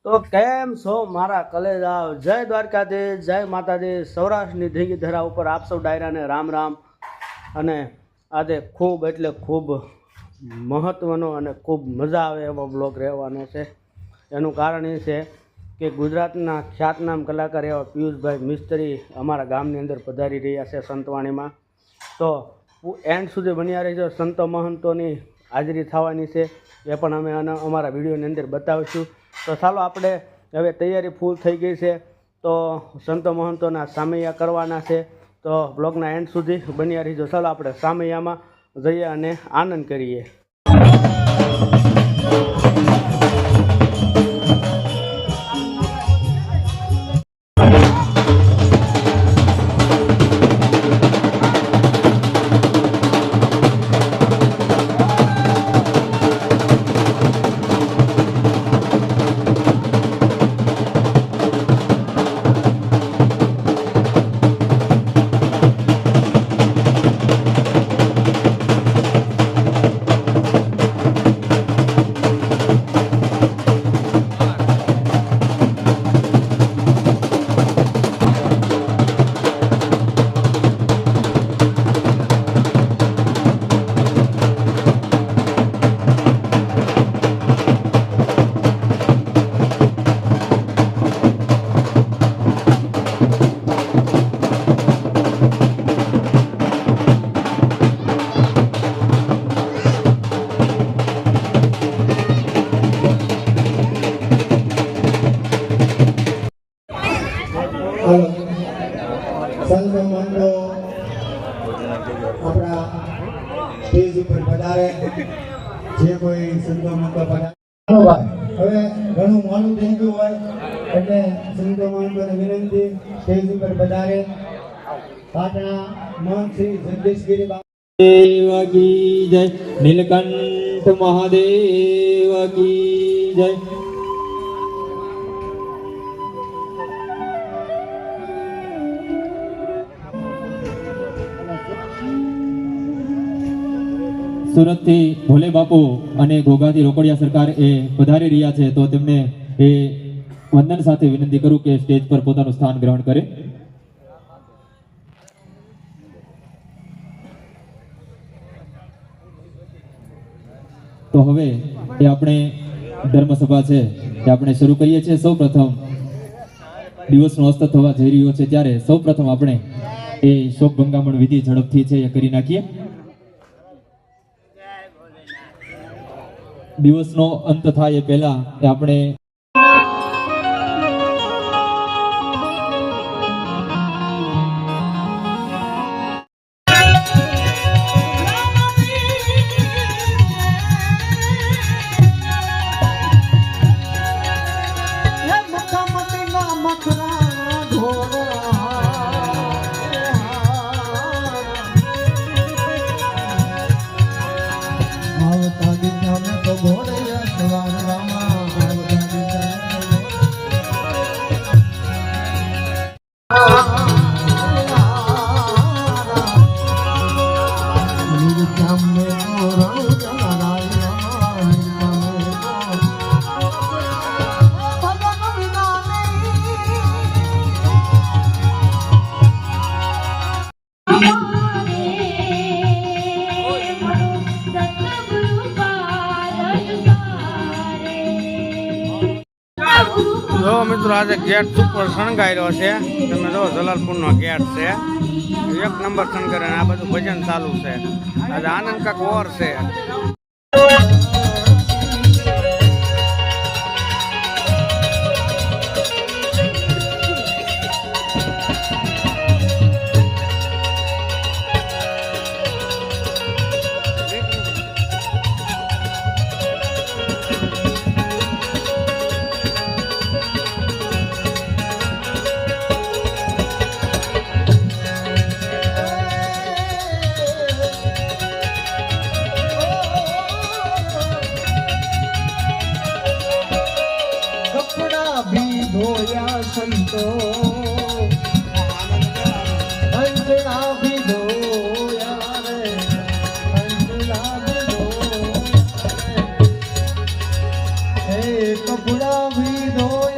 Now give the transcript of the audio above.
તો કેમ છો મારા કલેજા? જય દ્વારકાધીશ, જય માતાજી. સૌરાષ્ટ્રની ધીંગી ધરા ઉપર આપ સૌ ડાયરાને રામ રામ. અને આજે ખૂબ એટલે ખૂબ મહત્ત્વનો અને ખૂબ મજા આવે એવો બ્લોગ રહેવાનો છે. એનું કારણ એ છે કે ગુજરાતના ખ્યાતનામ કલાકાર એવા પિયુષભાઈ મિસ્ત્રી અમારા ગામની અંદર પધારી રહ્યા છે સંતવાણીમાં. તો એન્ડ સુધી બન્યા રહીજો. સંતો મહંતોની હાજરી થવાની છે, એ પણ અમે અમારા વિડીયોની અંદર બતાવીશું. તો ચાલો આપણે હવે તૈયારી ફૂલ થઈ ગઈ છે, તો સંતો મહંતોના સામૈયા કરવાના છે. તો બ્લોગના એન્ડ સુધી બન્યા રહીજો. ચાલો આપણે સામૈયામાં જઈએ અને આનંદ કરીએ. સંતો મંડળો આપણા સ્ટેજ ઉપર પધારે. જે કોઈ સંતો મંડળો પધારે, હવે ઘણું મોડું થઈ ગયું હોય એટલે સંતો મંડળોને વિનંતી સ્ટેજ ઉપર પધારે. પાટણા મહંત શ્રી જગદીશગીરી બાબા કી જય, નીલકંઠ મહાદેવ કી જય. સુરતથી ભોલે બાપુ અને ઘોઘાથી રોકડિયા સરકાર એ પધારી રહ્યા છે, તો તેમને એ વંદન સાથે વિનંતી કરું કે સ્ટેજ પર પોતાનું સ્થાન ગ્રહણ કરે. તો હવે એ આપણે ધર્મસભા છે એ આપણે શરૂ કરીએ છીએ. સૌ પ્રથમ દિવસનો અસ્ત થવા જઈ રહ્યો છે, ત્યારે સૌ પ્રથમ આપણે એ શોક ભંગામણ વિધિ ઝડપથી છે એ કરી નાખીએ. દિવસનો અંત થાય એ પહેલા આપણે જો મિત્રો, આજે ગેટ ઉપર શણગાર્યો છે. તમે જો જલાલપુરનો ગેટ છે, એક નંબર શણગારે. આ બધું ભજન ચાલુ છે. આજે આનંદ કાક ઓર છે. સંતો અંજના ભી ધોયા રે, અંજના ભી ધોયા રે, હે કપડા ભી ધોઈ